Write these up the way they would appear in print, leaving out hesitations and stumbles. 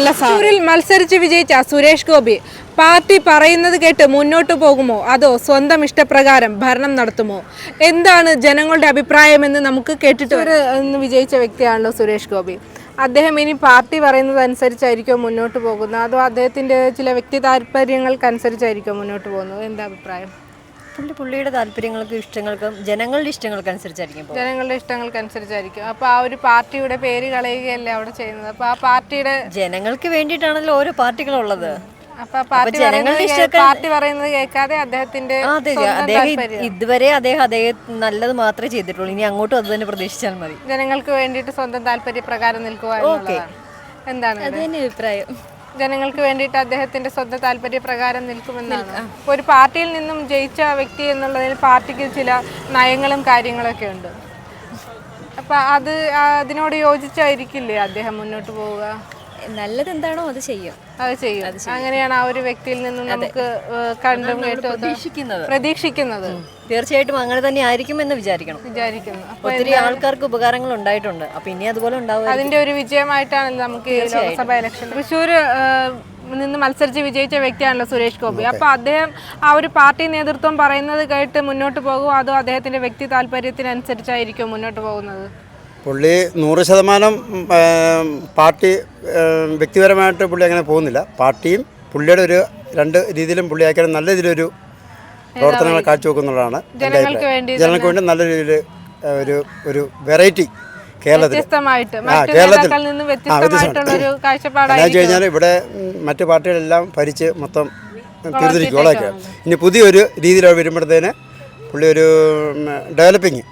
നല്ല സാറിൽ മത്സരിച്ച് വിജയിച്ച സുരേഷ് ഗോപി പാർട്ടി പറയുന്നത് കേട്ട് മുന്നോട്ട് പോകുമോ അതോ സ്വന്തം ഇഷ്ടപ്രകാരം ഭരണം നടത്തുമോ? എന്താണ് ജനങ്ങളുടെ അഭിപ്രായമെന്ന് നമുക്ക് കേട്ടിട്ട് വിജയിച്ച വ്യക്തിയാണല്ലോ സുരേഷ് ഗോപി. അദ്ദേഹം ഇനി പാർട്ടി പറയുന്നത് അനുസരിച്ചായിരിക്കും മുന്നോട്ട് പോകുന്നത് അതോ അദ്ദേഹത്തിൻ്റെ ചില വ്യക്തി താല്പര്യങ്ങൾക്കനുസരിച്ചായിരിക്കും മുന്നോട്ട് പോകുന്നത്? എന്താ അഭിപ്രായം? പുള്ളിയുടെ താല്പര്യങ്ങൾക്കും ഇഷ്ടങ്ങൾക്കും ജനങ്ങളുടെ ഇഷ്ടങ്ങൾക്കനുസരിച്ചായിരിക്കും. അപ്പോൾ ആ ഒരു പാർട്ടിയുടെ പേര് കളയുകയല്ലേ അവിടെ ചെയ്യുന്നത്. അപ്പോൾ ആ പാർട്ടിയുടെ ജനങ്ങൾക്ക് വേണ്ടിയിട്ടാണല്ലോ ഓരോ പാർട്ടികളുള്ളത്. പാർട്ടി പറയുന്നത് കേൾക്കാതെ അദ്ദേഹത്തിന്റെ ഇതുവരെ അദ്ദേഹം നല്ലത് മാത്രമേ ചെയ്തിട്ടുള്ളൂ. ഇനി അങ്ങോട്ടും അത് തന്നെ പ്രതീക്ഷിച്ചാൽ മതി. ജനങ്ങൾക്ക് വേണ്ടിയിട്ട് സ്വന്തം താല്പര്യപ്രകാരം നിൽക്കുക എന്താണ് അഭിപ്രായം? ജനങ്ങൾക്ക് വേണ്ടിയിട്ട് അദ്ദേഹത്തിന്റെ സ്വന്തം താല്പര്യപ്രകാരം നിൽക്കുമെന്നാണ്. ഇപ്പോൾ ഒരു പാർട്ടിയിൽ നിന്നും ജയിച്ച വ്യക്തി എന്നുള്ളതിൽ പാർട്ടിക്ക് ചില നയങ്ങളും കാര്യങ്ങളൊക്കെ ഉണ്ട്. അപ്പൊ അതിനോട് യോജിച്ചായിരിക്കില്ലേ അദ്ദേഹം മുന്നോട്ട് പോവുക? നല്ലത് എന്താണോ അത് ചെയ്യും. അങ്ങനെയാണ് ആ ഒരു വ്യക്തിയിൽ നിന്നും നമുക്ക് കണ്ടും കേട്ടും പ്രതീക്ഷിക്കുന്നത്. തീർച്ചയായിട്ടും അങ്ങനെ തന്നെ ആയിരിക്കുമെന്ന് വിചാരിക്കുന്നു. ഒത്തിരി ആൾക്കാർക്ക് ഉപകാരങ്ങൾ ഉണ്ടായിട്ടുണ്ട്. അപ്പൊ ഇനി അതുപോലെ ഉണ്ടാവും. അതിന്റെ ഒരു വിജയമായിട്ടാണല്ലോ നമുക്ക് ലോക്സഭാ ഇലക്ഷൻ. തൃശ്ശൂർ നിന്ന് മത്സരിച്ച് വിജയിച്ച വ്യക്തിയാണല്ലോ സുരേഷ് ഗോപി. അപ്പൊ അദ്ദേഹം ആ ഒരു പാർട്ടി നേതൃത്വം പറയുന്നത് കേട്ട് മുന്നോട്ട് പോകുമോ അതോ അദ്ദേഹത്തിന്റെ വ്യക്തി താല്പര്യത്തിനനുസരിച്ചായിരിക്കും മുന്നോട്ട് പോകുന്നത്? പുള്ളി 100% പാർട്ടി വ്യക്തിപരമായിട്ട് പുള്ളി അങ്ങനെ പോകുന്നില്ല. പാർട്ടിയും പുള്ളിയുടെ ഒരു രണ്ട് രീതിയിലും പുള്ളി ആക്കിയാലും നല്ല രീതിയിലൊരു പ്രവർത്തനങ്ങൾ കാഴ്ചവെക്കുന്നുള്ളതാണ് എൻ്റെ അഭിപ്രായം. ജനങ്ങൾക്ക് വേണ്ടി നല്ല രീതിയിൽ ഒരു വെറൈറ്റി കേരളത്തിൽ കഴിഞ്ഞാൽ ഇവിടെ മറ്റു പാർട്ടികളെല്ലാം ഭരിച്ച് മൊത്തം തീർത്തിരിക്കും. ഇനി പുതിയൊരു രീതിയിൽ വരുമ്പോഴത്തേന് പുള്ളി ഒരു ഡെവലപ്പിങ്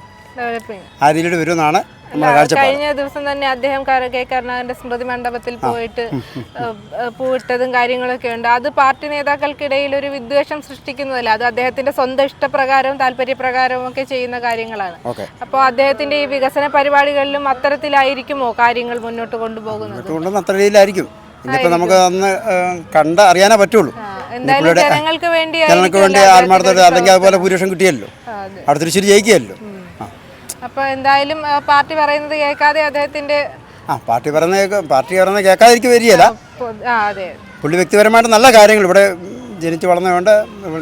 ആ രീതിയിൽ വരുമെന്നാണ്. കഴിഞ്ഞ ദിവസം തന്നെ അദ്ദേഹം കെ കരുണാകരന്റെ സ്മൃതി മണ്ഡപത്തിൽ പോയിട്ട് പൂവിട്ടതും കാര്യങ്ങളൊക്കെ ഉണ്ട്. അത് പാർട്ടി നേതാക്കൾക്കിടയിൽ ഒരു വിദ്വേഷം സൃഷ്ടിക്കുന്നതല്ല. അത് അദ്ദേഹത്തിന്റെ സ്വന്തം ഇഷ്ടപ്രകാരവും താല്പര്യപ്രകാരവും ഒക്കെ ചെയ്യുന്ന കാര്യങ്ങളാണ്. അപ്പോൾ അദ്ദേഹത്തിന്റെ ഈ വികസന പരിപാടികളിലും അത്തരത്തിലായിരിക്കുമോ കാര്യങ്ങൾ മുന്നോട്ട് കൊണ്ടുപോകുന്നത്? അത്ര രീതിയിലായിരിക്കും. ഇനിയിപ്പോൾ നമുക്ക് അന്ന് കണ്ട് അറിയാനേ പറ്റുള്ളൂ. ജനങ്ങൾക്ക് വേണ്ടി ആത്മാർത്ഥത അല്ലെങ്കിൽ അതുപോലെ ഭൂരിപക്ഷം കിട്ടിയല്ലോ, അടുത്തൊരു ശരി ജയിക്കുകയല്ലോ. അപ്പൊ എന്തായാലും പാർട്ടി പറയുന്നത് കേൾക്കാതെ അദ്ദേഹത്തിന്റെ പാർട്ടി പറയുന്നത് കേൾക്കാതിരിക്കും വരികയില്ല. പുള്ളി വ്യക്തിപരമായിട്ട് നല്ല കാര്യങ്ങൾ ഇവിടെ ജനിച്ചു വളർന്നതുകൊണ്ട്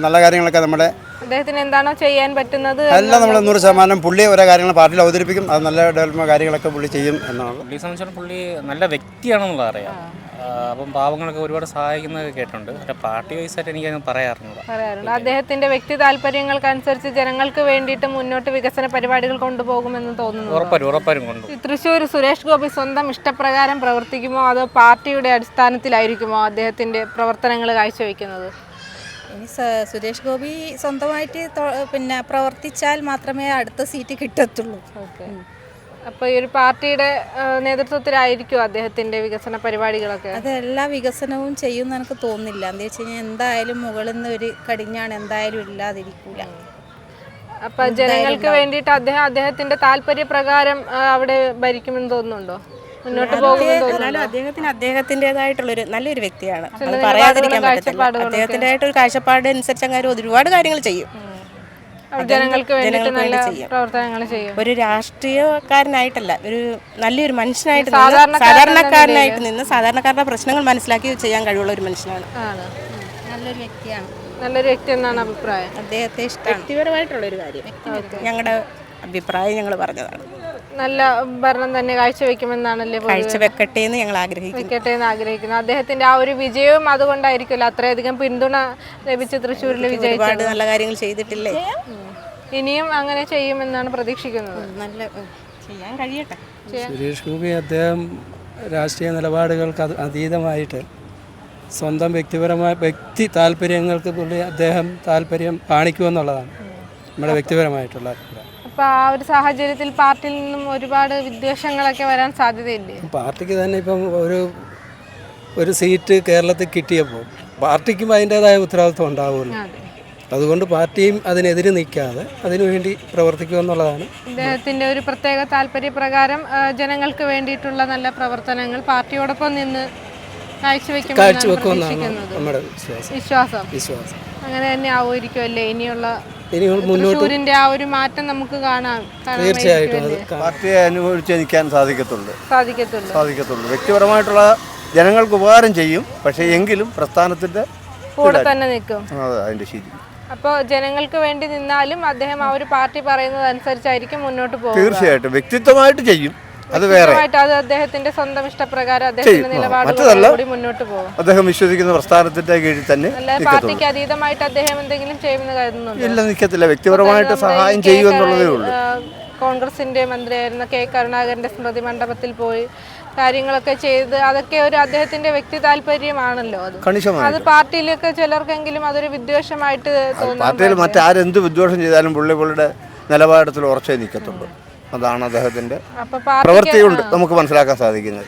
നല്ല കാര്യങ്ങളൊക്കെ നമ്മുടെ അദ്ദേഹത്തിന് എന്താണോ ചെയ്യാൻ പറ്റുന്നത് എല്ലാം നമ്മൾ 100% പുള്ളി ഓരോ കാര്യങ്ങൾ പാർട്ടിയിൽ അവതരിപ്പിക്കും. അത് നല്ല ഡെവലപ്മെന്റ് കാര്യങ്ങളൊക്കെ പുള്ളി ചെയ്യും എന്നാണ്. പുള്ളിയെ സംബന്ധിച്ചിടത്തോളം പുള്ളി നല്ല വ്യക്തിയാണെന്നുള്ളത് അറിയാം. അപ്പം പാവങ്ങളൊക്കെ ഒരുപാട് സഹായിക്കുന്നത് കേട്ടിട്ടുണ്ട്. പാർട്ടി വൈസായിട്ട് എനിക്കത് പറയാറുണ്ട്. അദ്ദേഹത്തിന്റെ വ്യക്തി താല്പര്യങ്ങൾക്കനുസരിച്ച് ജനങ്ങൾക്ക് വേണ്ടിയിട്ട് മുന്നോട്ട് വികസന പരിപാടികൾ കൊണ്ടുപോകുമെന്ന് തോന്നുന്നു. ഉറപ്പായും തൃശ്ശൂർ സുരേഷ് ഗോപി സ്വന്തം ഇഷ്ടപ്രകാരം പ്രവർത്തിക്കുമോ അതോ പാർട്ടിയുടെ അടിസ്ഥാനത്തിലായിരിക്കുമോ അദ്ദേഹത്തിന്റെ പ്രവർത്തനങ്ങൾ കാഴ്ചവെക്കുന്നത്? ഇനി സുരേഷ് ഗോപി സ്വന്തമായിട്ട് പ്രവർത്തിച്ചാൽ മാത്രമേ അടുത്ത സീറ്റ് കിട്ടത്തുള്ളൂ. അപ്പോൾ ഈ ഒരു പാർട്ടിയുടെ നേതൃത്വത്തിലായിരിക്കും അദ്ദേഹത്തിന്റെ വികസന പരിപാടികളൊക്കെ? അതെല്ലാ വികസനവും ചെയ്യുമെന്ന് എനിക്ക് തോന്നുന്നില്ല. എന്താ വെച്ച് കഴിഞ്ഞാൽ എന്തായാലും മുകളിൽ നിന്ന് ഒരു കടിഞ്ഞാണ് എന്തായാലും ഇല്ലാതിരിക്കൂല. അപ്പൊ ജനങ്ങൾക്ക് വേണ്ടിയിട്ട് അദ്ദേഹത്തിന്റെ താല്പര്യപ്രകാരം അവിടെ ഭരിക്കുമെന്ന് തോന്നുന്നുണ്ടോ? മുന്നോട്ട് പോകുമെന്ന്? അദ്ദേഹത്തിൻ്റെതായിട്ടുള്ളൊരു നല്ലൊരു വ്യക്തിയാണ്, പറയാതിരിക്കാൻ പറ്റില്ല. അദ്ദേഹത്തിൻ്റെതായിട്ടൊരു കാഴ്ചപ്പാട് അനുസരിച്ച് അങ്ങനെ ഒരുപാട് കാര്യങ്ങൾ ചെയ്യും. ജനങ്ങൾക്ക് വേണ്ടിയിട്ട് നല്ല പ്രവർത്തനങ്ങൾ ചെയ്യും. ഒരു രാഷ്ട്രീയക്കാരനായിട്ടല്ല, ഒരു നല്ലൊരു മനുഷ്യനായിട്ട് സാധാരണക്കാരനായിട്ട് നിന്ന് സാധാരണക്കാരുടെ പ്രശ്നങ്ങൾ മനസ്സിലാക്കി ചെയ്യാൻ കഴിവുള്ള ഒരു മനുഷ്യനാണ്. നല്ലൊരു വ്യക്തിയാണ്. നല്ലൊരു വ്യക്തി എന്നാണ് അഭിപ്രായം. അദ്ദേഹത്തെ ഇഷ്ടം വ്യക്തിപരമായിട്ടുള്ളൊരു കാര്യം ഞങ്ങളുടെ അഭിപ്രായം ഞങ്ങൾ പറഞ്ഞതാണ്. നല്ല ഭരണം തന്നെ കാഴ്ചവെക്കുമെന്നാണല്ലേ? കാഴ്ചവെക്കട്ടെ എന്ന് ഞങ്ങൾ ആഗ്രഹിക്കുന്നു. അദ്ദേഹത്തിന്റെ ആ ഒരു വിജയവും അതുകൊണ്ടായിരിക്കുമല്ലോ അത്രയധികം പിന്തുണ ലഭിച്ച് തൃശ്ശൂരിൽ വിജയിച്ചത്. നല്ല കാര്യങ്ങൾ ചെയ്തിട്ടില്ലേ? ഇനിയും അങ്ങനെ ചെയ്യുമെന്നാണ് പ്രതീക്ഷിക്കുന്നത്. നല്ല ചെയ്യാൻ കഴിയട്ടെ. സുരേഷ് ഗോപി അദ്ദേഹം രാഷ്ട്രീയ നിലപാടുകൾക്ക് അതീതമായിട്ട് സ്വന്തം വ്യക്തി താല്പര്യങ്ങൾക്ക് പുള്ളി അദ്ദേഹം താല്പര്യം കാണിക്കുമെന്നുള്ളതാണ് നമ്മുടെ വ്യക്തിപരമായിട്ടുള്ള അഭിപ്രായം. അപ്പോൾ ആ ഒരു സാഹചര്യത്തിൽ പാർട്ടിയിൽ നിന്നും ഒരുപാട് വിദ്വേഷങ്ങളൊക്കെ വരാൻ സാധ്യതയില്ലേ? പാർട്ടിക്ക് തന്നെ ഇപ്പം ഒരു സീറ്റ് കേരളത്തിൽ കിട്ടിയപ്പോൾ പാർട്ടിക്കും അതിൻ്റെതായ ഉത്തരവാദിത്വം ഉണ്ടാവുമല്ലോ. അതുകൊണ്ട് പാർട്ടിയും അതിനെതിരെ നിൽക്കാതെ അതിനുവേണ്ടി പ്രവർത്തിക്കുമെന്നുള്ളതാണ് അദ്ദേഹത്തിൻ്റെ ഒരു പ്രത്യേക താല്പര്യപ്രകാരം. ജനങ്ങൾക്ക് വേണ്ടിയിട്ടുള്ള നല്ല പ്രവർത്തനങ്ങൾ പാർട്ടിയോടൊപ്പം നിന്ന് കാഴ്ചവെക്കുമെന്നാണ് നമ്മുടെ വിശ്വാസം. അങ്ങനെ തന്നെ ആവുമായിരിക്കുമല്ലേ ഇനിയുള്ള തൃശ്ശൂരിന്റെ ആ ഒരു മാറ്റം നമുക്ക് കാണാം? തീർച്ചയായിട്ടും പാർട്ടിയെ അനുഭവിച്ച് നിൽക്കാൻ സാധിക്കത്തുള്ളൂ. വ്യക്തിപരമായിട്ടുള്ള ജനങ്ങൾക്ക് ഉപകാരം ചെയ്യും. പക്ഷേ എങ്കിലും പ്രസ്ഥാനത്തിൻ്റെ കൂടെ തന്നെ നിൽക്കും. അതിൻ്റെ ശരി. അപ്പോൾ ജനങ്ങൾക്ക് വേണ്ടി നിന്നാലും അദ്ദേഹം ആ ഒരു പാർട്ടി പറയുന്നത് അനുസരിച്ചായിരിക്കും മുന്നോട്ട് പോകുക. തീർച്ചയായിട്ടും വ്യക്തിത്വമായിട്ട് ചെയ്യും. അത് വേറെ അത് അദ്ദേഹത്തിന്റെ സ്വന്തം ഇഷ്ടപ്രകാരം അദ്ദേഹത്തിന്റെ നിലപാടുകളോടുകൂടി മുന്നോട്ട് പോകും. അദ്ദേഹം വിശ്വസിക്കുന്ന പ്രസ്ഥാനത്തിന്റെ കീഴിൽ തന്നെ അല്ല പാർട്ടിക്ക് അതീതമായിട്ട് അദ്ദേഹം എന്തെങ്കിലും ചെയ്യുമെന്ന് കരുതുന്നുണ്ട്? ഇല്ല, നിൽക്കത്തില്ല. വ്യക്തിപരമായിട്ട് സഹായം ചെയ്യുമെന്നുള്ളതേ ഉള്ളൂ. കോൺഗ്രസിന്റെ മന്ത്രിയായിരുന്ന കെ കരുണാകരന്റെ സ്മൃതി മണ്ഡപത്തിൽ പോയി കാര്യങ്ങളൊക്കെ ചെയ്ത് അതൊക്കെ ഒരു അദ്ദേഹത്തിന്റെ വ്യക്തി താല്പര്യമാണല്ലോ. അത് പാർട്ടിയിലൊക്കെ ചിലർക്കെങ്കിലും അതൊരു വിദ്വേഷമായിട്ട് തോന്നുന്നു. പാർട്ടിയിൽ മറ്റാരെന്ത് വിദ്വേഷം ചെയ്താലും പുള്ളിയുടെ നിലപാടത്തിൽ ഉറച്ചേ നിൽക്കത്തുള്ളൂ. അതാണ് അദ്ദേഹത്തിന്റെ പ്രവൃത്തി കൊണ്ട് നമുക്ക് മനസ്സിലാക്കാൻ സാധിക്കുന്നത്.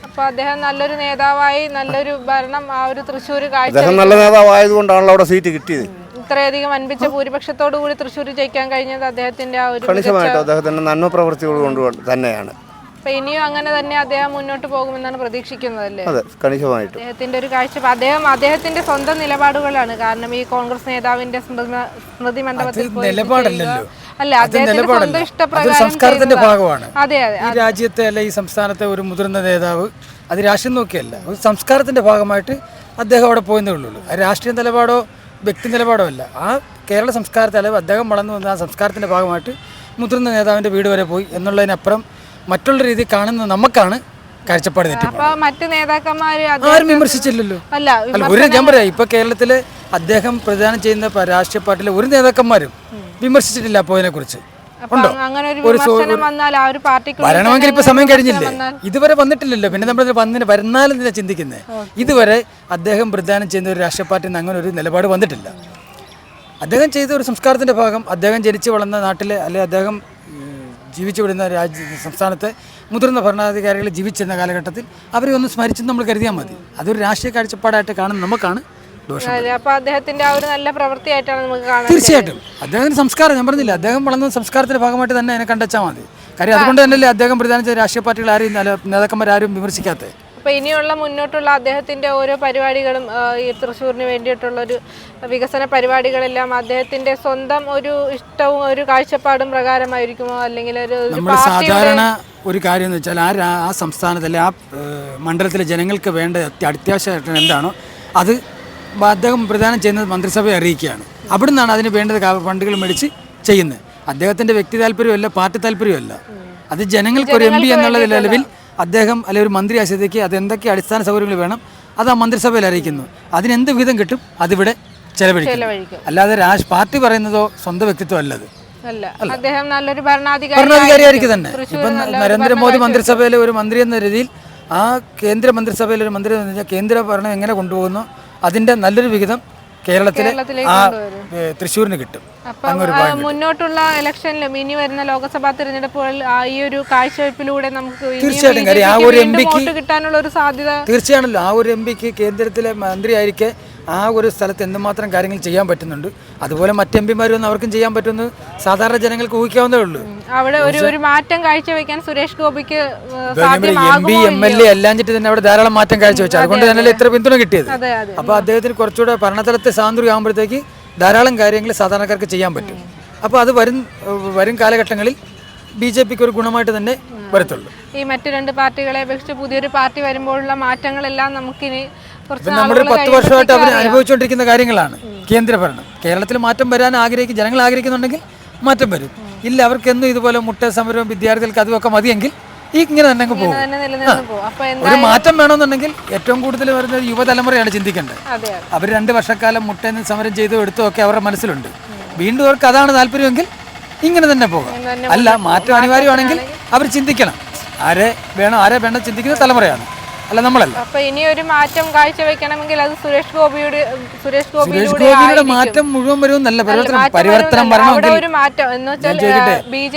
അപ്പൊ അദ്ദേഹം നല്ലൊരു നേതാവായി നല്ലൊരു ഭരണം ആ ഒരു തൃശ്ശൂർ അദ്ദേഹം നല്ല നേതാവായതുകൊണ്ടാണല്ലോ അവിടെ സീറ്റ് കിട്ടിയത്. ഇത്രയധികം അൻപിച്ച ഭൂരിപക്ഷത്തോടു കൂടി തൃശ്ശൂർ ജയിക്കാൻ കഴിഞ്ഞത് അദ്ദേഹത്തിന്റെ ആ ഒരു കണിശമായിട്ട് അദ്ദേഹത്തിന്റെ നന്മ പ്രവൃത്തികൾ കൊണ്ട് തന്നെയാണ്. അപ്പൊ ഇനിയും അങ്ങനെ തന്നെ അദ്ദേഹം മുന്നോട്ട് പോകുമെന്നാണ് പ്രതീക്ഷിക്കുന്നതല്ലേ? അതെ, കണിശമായിട്ട് അദ്ദേഹത്തിന്റെ ഒരു കാഴ്ചപ്പാട് അദ്ദേഹത്തിന്റെ സ്വന്തം നിലപാടുകളാണ്. കാരണം ഈ കോൺഗ്രസ് നേതാവിന്റെ സ്മൃതി മണ്ഡപത്തിൽ അല്ല അദ്ദേഹത്തിന്റെ സ്വന്തം ഇഷ്ടപ്രകാരം സംസ്കാരത്തിന്റെ ഭാഗമാണ്. അതെ അതെ, ഈ രാജ്യത്തെ അല്ല ഈ സംസ്ഥാനത്തെ ഒരു മുതിർന്ന നേതാവ് അത് രാഷ്ട്രീയം നോക്കിയല്ല, ഒരു സംസ്കാരത്തിന്റെ ഭാഗമായിട്ട് അദ്ദേഹം അവിടെ പോയെന്നേ ഉള്ളൂ. അത് രാഷ്ട്രീയ നിലപാടോ വ്യക്തി നിലപാടോ അല്ല. ആ കേരള സംസ്കാരത്തെ അല്ലെങ്കിൽ അദ്ദേഹം വളർന്നു വന്ന ആ സംസ്കാരത്തിന്റെ ഭാഗമായിട്ട് മുതിർന്ന നേതാവിന്റെ വീട് വരെ പോയി എന്നുള്ളതിനപ്പുറം മറ്റുള്ള രീതി കാണുന്ന നമുക്കാണ് കാഴ്ചപ്പാട് തെറ്റുന്നത്. മറ്റു നേതാക്കന്മാര് ആരും വിമർശിച്ചില്ലല്ലോ. അല്ല ഒരു ഞാൻ പറയാം, ഇപ്പൊ കേരളത്തില് അദ്ദേഹം പ്രദാനം ചെയ്യുന്ന രാഷ്ട്രീയ പാർട്ടിയിലെ ഒരു നേതാക്കന്മാരും വിമർശിച്ചിട്ടില്ല പോയതിനെ കുറിച്ച്. ഉണ്ടോ? വരണമെങ്കിൽ ഇപ്പൊ സമയം കഴിഞ്ഞില്ലേ? ഇതുവരെ വന്നിട്ടില്ലല്ലോ. പിന്നെ നമ്മൾ വരുന്നാലും ചിന്തിക്കുന്നത് ഇതുവരെ അദ്ദേഹം പ്രദാനം ചെയ്യുന്ന ഒരു രാഷ്ട്രീയ പാർട്ടിയിൽ നിന്ന് അങ്ങനെ ഒരു നിലപാട് വന്നിട്ടില്ല. അദ്ദേഹം ചെയ്ത ഒരു സംസ്കാരത്തിന്റെ ഭാഗം, അദ്ദേഹം ജനിച്ചു വളർന്ന നാട്ടിലെ അല്ലെങ്കിൽ അദ്ദേഹം ജീവിച്ചു വിടുന്ന സംസ്ഥാനത്തെ മുതിർന്ന ഭരണാധികാരികൾ ജീവിച്ചിരുന്ന കാലഘട്ടത്തിൽ അവരെ ഒന്ന് സ്മരിച്ചെന്ന് നമ്മൾ കരുതിയാൽ മതി. അതൊരു രാഷ്ട്രീയ കാഴ്ചപ്പാടായിട്ട് കാണുന്ന നമുക്കാണ് ദോഷം. അദ്ദേഹത്തിന്റെ ആ ഒരു നല്ല പ്രവൃത്തിയായിട്ടാണ് നമുക്ക് കാണാൻ. തീർച്ചയായിട്ടും അദ്ദേഹത്തിന്റെ സംസ്കാരം, ഞാൻ പറഞ്ഞില്ല, അദ്ദേഹം വളർന്ന സംസ്കാരത്തിന്റെ ഭാഗമായിട്ട് തന്നെ അതിനെ കണ്ടെച്ചാൽ മതി. കാര്യം അതുകൊണ്ട് തന്നെയല്ലേ അദ്ദേഹം പ്രധാന രാഷ്ട്രീയ പാർട്ടികൾ ആരും നേതാക്കന്മാരും വിമർശിക്കാത്തത്. അപ്പോൾ ഇനിയുള്ള മുന്നോട്ടുള്ള അദ്ദേഹത്തിൻ്റെ ഓരോ പരിപാടികളും ഈ തൃശ്ശൂരിന് വേണ്ടിയിട്ടുള്ള ഒരു വികസന പരിപാടികളെല്ലാം അദ്ദേഹത്തിൻ്റെ സ്വന്തം ഒരു ഇഷ്ടവും ഒരു കാഴ്ചപ്പാടും പ്രകാരമായിരിക്കുമോ, അല്ലെങ്കിൽ ഒരു നമ്മൾ സാധാരണ ഒരു കാര്യം എന്ന് വെച്ചാൽ ആ സംസ്ഥാനത്തിലെ ആ മണ്ഡലത്തിലെ ജനങ്ങൾക്ക് വേണ്ട അത്യാവശ്യമായിട്ട് എന്താണോ അത് അദ്ദേഹം പ്രദാനം ചെയ്യുന്നത് മന്ത്രിസഭയെ അറിയിക്കുകയാണ്. അവിടെ നിന്നാണ് അതിന് വേണ്ടത് ഫണ്ടുകൾ മേടിച്ച് ചെയ്യുന്നത്. അദ്ദേഹത്തിൻ്റെ വ്യക്തി താല്പര്യമല്ല, പാർട്ടി താല്പര്യമല്ല. അത് ജനങ്ങൾക്ക് ഒരു MP എന്നുള്ള നിലവിൽ അദ്ദേഹം അല്ലെങ്കിൽ ഒരു മന്ത്രി ആശയത്തേക്ക് അതെന്തൊക്കെ അടിസ്ഥാന സൗകര്യങ്ങൾ വേണം അത് ആ മന്ത്രിസഭയിൽ അറിയിക്കുന്നു. അതിനെന്ത് വിഹിതം കിട്ടും അതിവിടെ ചെലവഴിക്കും. അല്ലാതെ പാർട്ടി പറയുന്നതോ സ്വന്തം വ്യക്തിത്വം അല്ലത്. അദ്ദേഹം നല്ലൊരു ഭരണാധികാരിയായിരിക്കും തന്നെ. ഇപ്പം നരേന്ദ്രമോദി മന്ത്രിസഭയിലെ ഒരു മന്ത്രി എന്ന രീതിയിൽ ആ കേന്ദ്ര മന്ത്രിസഭയിലെ ഒരു മന്ത്രി എന്ന് പറഞ്ഞാൽ കേന്ദ്ര ഭരണം എങ്ങനെ കൊണ്ടുപോകുന്നു അതിൻ്റെ നല്ലൊരു വിഹിതം കേരളത്തിലെ ആ തൃശ്ശൂരിന് കിട്ടും. മുന്നോട്ടുള്ള ഇലക്ഷനിലും ഇനി വരുന്ന ലോക്സഭാ തിരഞ്ഞെടുപ്പുകളിൽ ഈ ഒരു കാഴ്ചവെപ്പിലൂടെ നമുക്ക് തീർച്ചയായിട്ടും ആ ഒരു MP കിട്ടാനുള്ള ഒരു സാധ്യത തീർച്ചയാണല്ലോ. ആ ഒരു MP കേന്ദ്രത്തിലെ മന്ത്രിയായിരിക്കെ ആ ഒരു സ്ഥലത്ത് എന്തുമാത്രം കാര്യങ്ങൾ ചെയ്യാൻ പറ്റുന്നുണ്ട്, അതുപോലെ മറ്റ് MP മാരൊന്നും അവർക്കും ചെയ്യാൻ പറ്റുമെന്ന് സാധാരണ ജനങ്ങൾക്ക് ഊഹിക്കാവുന്നതേ ഉള്ളൂ. അവിടെ ഒരു മാറ്റം കാഴ്ചവെക്കാൻ സുരേഷ് ഗോപിക്ക് MP MLA എല്ലാഞ്ഞിട്ട് തന്നെ അവിടെ ധാരാളം മാറ്റം കാഴ്ചവെച്ചു. അതുകൊണ്ട് തന്നെയല്ലേ ഇത്ര പിന്തുണ കിട്ടിയത്. അപ്പോൾ അദ്ദേഹത്തിന് കുറച്ചുകൂടെ ഭരണതലത്തെ സാന്ത്വനം ആകുമ്പോഴത്തേക്ക് ധാരാളം കാര്യങ്ങൾ സാധാരണക്കാർക്ക് ചെയ്യാൻ പറ്റും. അപ്പോൾ അത് വരും കാലഘട്ടങ്ങളിൽ BJPക്ക് ഒരു ഗുണമായിട്ട് തന്നെ വരത്തുള്ളൂ. ഈ മറ്റു രണ്ട് പാർട്ടികളെ അപേക്ഷിച്ച് പുതിയൊരു പാർട്ടി വരുമ്പോഴുള്ള മാറ്റങ്ങളെല്ലാം നമുക്കിനി നമ്മുടെ 10 വർഷമായിട്ട് അവർ അനുഭവിച്ചുകൊണ്ടിരിക്കുന്ന കാര്യങ്ങളാണ്. കേന്ദ്ര ഭരണം കേരളത്തിൽ മാറ്റം വരാൻ ജനങ്ങൾ ആഗ്രഹിക്കുന്നുണ്ടെങ്കിൽ മാറ്റം വരും. ഇല്ല അവർക്കെന്നും ഇതുപോലെ മുട്ട സമരവും വിദ്യാർത്ഥികൾക്ക് അതുമൊക്കെ മതിയെങ്കിൽ ഇങ്ങനെ തന്നെ അങ്ങ് പോകും. ഒരു മാറ്റം വേണമെന്നുണ്ടെങ്കിൽ ഏറ്റവും കൂടുതൽ വരുന്നത് യുവതലമുറയാണ് ചിന്തിക്കേണ്ടത്. അവർ 2 വർഷക്കാലം മുട്ടയിൽ നിന്ന് സമരം ചെയ്തോ എടുത്തോ ഒക്കെ അവരുടെ മനസ്സിലുണ്ട്. വീണ്ടും അവർക്ക് അതാണ് താല്പര്യമെങ്കിൽ ഇങ്ങനെ തന്നെ പോകാം. അല്ല മാറ്റം അനിവാര്യമാണെങ്കിൽ അവർ ചിന്തിക്കണം. ആരെ വേണം ചിന്തിക്കുന്ന തലമുറയാണ്, അല്ല നമ്മളല്ല. അപ്പൊ ഇനി ഒരു മാറ്റം കാഴ്ചവെക്കണമെങ്കിൽ അത് സുരേഷ് ഗോപിയുടെ മാറ്റം മുഴുവൻ വരുമെന്നല്ല, പരിവർത്തനം വരണമെങ്കിൽ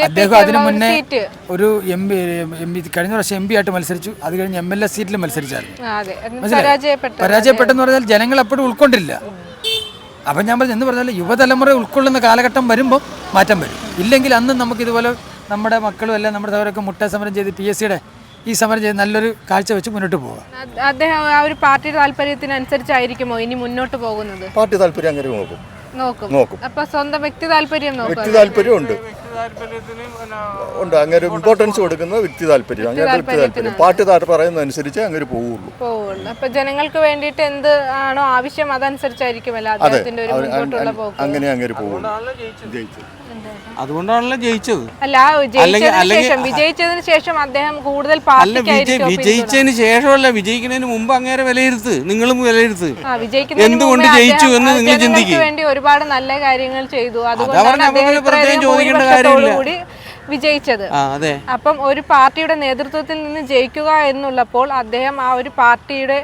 അദ്ദേഹം അതിനു മുന്നേ ഒരു MP കഴിഞ്ഞ വർഷം MP ആയിട്ട് മത്സരിച്ചു. അത് കഴിഞ്ഞ് MLA സീറ്റിൽ മത്സരിച്ചായിരുന്നു. പരാജയപ്പെട്ടെന്ന് പറഞ്ഞാൽ ജനങ്ങൾ അപ്പോഴും ഉൾക്കൊണ്ടില്ല. അപ്പം ഞാൻ എന്ന് പറഞ്ഞാൽ യുവതലമുറ ഉൾക്കൊള്ളുന്ന കാലഘട്ടം വരുമ്പോൾ മാറ്റം വരും. ഇല്ലെങ്കിൽ അന്ന് നമുക്ക് ഇതുപോലെ നമ്മുടെ മക്കളും എല്ലാം നമ്മുടെ സൗകര്യമൊക്കെ മുട്ട സമരം ചെയ്ത് PSCയുടെ ഈ സമരം ചെയ്ത് നല്ലൊരു കാഴ്ച വെച്ച് മുന്നോട്ട് പോകാം. അദ്ദേഹം ആ ഒരു പാർട്ടി താല്പര്യത്തിനനുസരിച്ചായിരിക്കുമോ ഇനി മുന്നോട്ട് പോകുന്നത്? പാർട്ടി താല്പര്യം അങ്ങനെ നോക്കും. അപ്പൊ സ്വന്തം വ്യക്തി താല്പര്യമുണ്ട്. ഉണ്ട്. അങ്ങനെ ഇമ്പോർട്ടൻസ് കൊടുക്കുന്നത് വ്യക്തി താല്പര്യം, അങ്ങനെ വ്യക്തി താല്പര്യം പാർട്ടി പറയുന്നതനുസരിച്ച് അങ്ങനെ പോവുള്ളൂ. അപ്പൊ ജനങ്ങൾക്ക് വേണ്ടിയിട്ട് എന്ത് ആണോ ആവശ്യം അതനുസരിച്ചായിരിക്കുമല്ലോ അദ്ദേഹത്തിന്റെ ഒരു മുൻപോട്ടുള്ള പോക്ക്. അങ്ങനെ പോകുള്ളൂ. അതുകൊണ്ടാണല്ലോ ജയിച്ചത്. അല്ല വിജയിച്ചതിന് ശേഷം അദ്ദേഹം കൂടുതൽ വിജയിച്ചതിന് ശേഷമല്ല, വിജയിക്കുന്നതിന് മുമ്പ് അങ്ങേരെ വിലയിരുത്ത്, നിങ്ങളും വിലയിരുത്ത്. എന്തുകൊണ്ട് ജയിച്ചു എന്ന് നിങ്ങൾ ചിന്തിക്കും. വേണ്ടി ഒരുപാട് നല്ല കാര്യങ്ങൾ ചെയ്തു, അതുകൊണ്ടാണ് വിജയിച്ചത്. അപ്പം ഒരു പാർട്ടിയുടെ നേതൃത്വത്തിൽ നിന്ന് ജയിക്കുക എന്നുള്ളപ്പോൾ അദ്ദേഹം ആ ഒരു പാർട്ടിയുടെ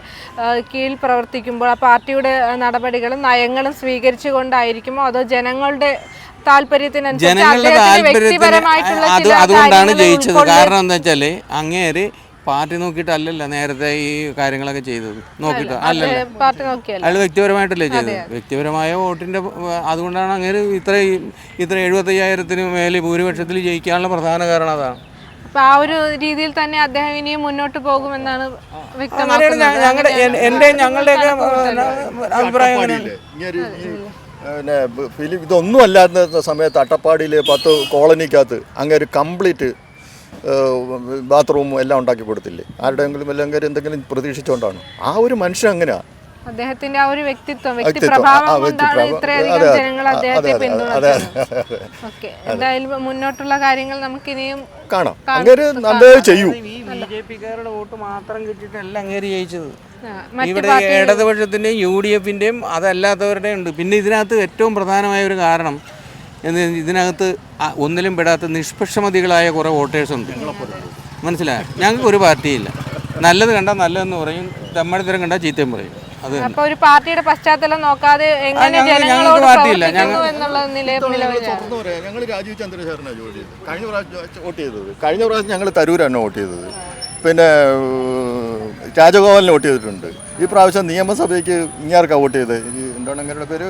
കീഴിൽ പ്രവർത്തിക്കുമ്പോൾ ആ പാർട്ടിയുടെ നടപടികളും നയങ്ങളും സ്വീകരിച്ചുകൊണ്ടായിരിക്കുമോ അതോ ജനങ്ങളുടെ അതുകൊണ്ടാണ് ജയിച്ചത്. കാരണം എന്താ വെച്ചാല് അങ്ങേര് പാർട്ടി നോക്കിയിട്ടല്ലല്ലോ നേരത്തെ ഈ കാര്യങ്ങളൊക്കെ ചെയ്തത്, നോക്കിയിട്ട് അല്ലല്ലോ, അയാൾ വ്യക്തിപരമായിട്ടല്ലേ ചെയ്തത്. വ്യക്തിപരമായ വോട്ടിന്റെ അതുകൊണ്ടാണ് അങ്ങേര് ഇത്ര 75,000-ന് മേലെ ഭൂരിപക്ഷത്തിൽ ജയിക്കാനുള്ള പ്രധാന കാരണം അതാണ്. അപ്പൊ ആ ഒരു രീതിയിൽ തന്നെ അദ്ദേഹം ഇനിയും മുന്നോട്ട് പോകുമെന്നാണ് വ്യക്തമാക്കുന്നത്. ഞങ്ങളുടെയൊക്കെ അഭിപ്രായം. പിന്നെ ഇതൊന്നും അല്ലാത്ത സമയത്ത് അട്ടപ്പാടിയിൽ 10 കോളനിക്കകത്ത് അങ്ങനെ കംപ്ലീറ്റ് ബാത്റൂമും എല്ലാം ഉണ്ടാക്കി കൊടുത്തില്ലേ? ആരുടെയെങ്കിലും അല്ലെങ്കിൽ എന്തെങ്കിലും പ്രതീക്ഷിച്ചുകൊണ്ടാണ്? ആ ഒരു മനുഷ്യൻ അങ്ങനെയാണ്. അദ്ദേഹത്തിന്റെ ആ ഒരു വ്യക്തിത്വം ഇത്രയധികം ജനങ്ങൾ അദ്ദേഹത്തെ പിന്തുണച്ചത്. എന്തായാലും മുന്നോട്ടുള്ള കാര്യങ്ങൾ നമുക്ക് ഇനിയും കാണാം. അങ്ങനെ നല്ലത് ചെയ്യൂ. BJP-ക്കാരുടെ വോട്ട് മാത്രം കിട്ടിയിട്ടല്ല അങ്ങേര് ജയിച്ചത്. ഇവിടെ ഇടതുപക്ഷത്തിന്റെയും UDF-ന്റെയും അതല്ലാത്തവരുടെയും ഉണ്ട്. പിന്നെ ഇതിനകത്ത് ഏറ്റവും പ്രധാനമായ ഒരു കാരണം ഇതിനകത്ത് ഒന്നിലും പെടാത്ത നിഷ്പക്ഷമതികളായ കുറേ വോട്ടേഴ്സ് ഉണ്ട്. മനസ്സിലായോ? ഞങ്ങൾക്ക് ഒരു പാർട്ടിയില്ല. നല്ലത് കണ്ടാൽ നല്ലതെന്ന് പറയും, തെമ്മടിത്തരം കണ്ടാൽ ചീത്തയും പറയും. അത് ഒരു പാർട്ടിയുടെ പശ്ചാത്തലം നോക്കാതെ ഞങ്ങൾക്ക് പാർട്ടിയില്ല. ഞങ്ങൾ രാജീവ് ചന്ദ്രശേഖരനാണ് കഴിഞ്ഞ പ്രാവശ്യം വോട്ട് ചെയ്തത്. കഴിഞ്ഞ പ്രാവശ്യം ഞങ്ങൾ തരൂരാണ് വോട്ട് ചെയ്തത്. പിന്നെ രാജഗോപാലിന് വോട്ട് ചെയ്തിട്ടുണ്ട്. ഈ പ്രാവശ്യം നിയമസഭയ്ക്ക് ഇങ്ങാർക്കാണ് വോട്ട് ചെയ്തത്. എന്താണ് അങ്ങനെയുള്ള പേര്?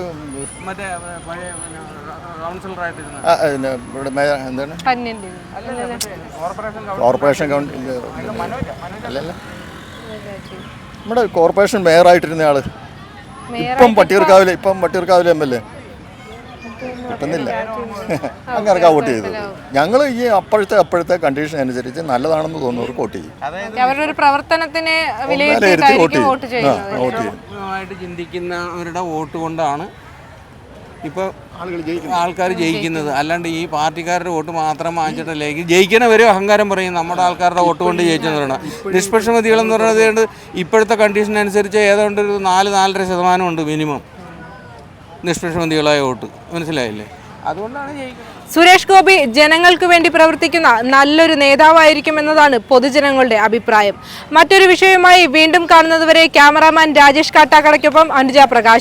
എന്താണ് കോർപ്പറേഷൻ അല്ലല്ല, നമ്മുടെ കോർപ്പറേഷൻ മേയറായിട്ടിരുന്ന ആള് ഇപ്പം പട്ടിയൂർക്കാവിലെ MLA കിട്ടുന്നില്ല. അങ്ങനെയൊക്കെ വോട്ട് ചെയ്തത്. ഞങ്ങൾ ഈ അപ്പോഴത്തെ കണ്ടീഷൻ അനുസരിച്ച് നല്ലതാണെന്ന് തോന്നുന്നവർക്ക് വോട്ട് ചെയ്യും. വോട്ട് ചെയ്യും. ചിന്തിക്കുന്നവരുടെ വോട്ട് കൊണ്ടാണ് ഇപ്പോൾ ആൾക്കാർ ജയിക്കുന്നത്. അല്ലാണ്ട് ഈ പാർട്ടിക്കാരുടെ വോട്ട് മാത്രം വാങ്ങിച്ചിട്ടല്ലേ ജയിക്കണവരും അഹങ്കാരം പറയും നമ്മുടെ ആൾക്കാരുടെ വോട്ട് കൊണ്ട് ജയിച്ചെന്ന് പറയണം. നിഷ്പക്ഷമതികളെന്ന് പറയുന്നത് ഇപ്പോഴത്തെ കണ്ടീഷൻ അനുസരിച്ച് ഏതാണ്ട് ഒരു 4-4.5% ഉണ്ട് മിനിമം നിഷ്പക്ഷമതികളായ വോട്ട്. മനസ്സിലായില്ലേ? അതുകൊണ്ടാണ് ജയിക്കുന്നത്. സുരേഷ് ഗോപി ജനങ്ങൾക്ക് വേണ്ടി പ്രവർത്തിക്കുന്ന നല്ലൊരു നേതാവായിരിക്കും എന്നതാണ് പൊതുജനങ്ങളുടെ അഭിപ്രായം. മറ്റൊരു വിഷയവുമായി വീണ്ടും കാണുന്നതുവരെ ക്യാമറാമാൻ രാജേഷ് കാട്ടാക്കടയ്ക്കൊപ്പം അനുജ പ്രകാശ്.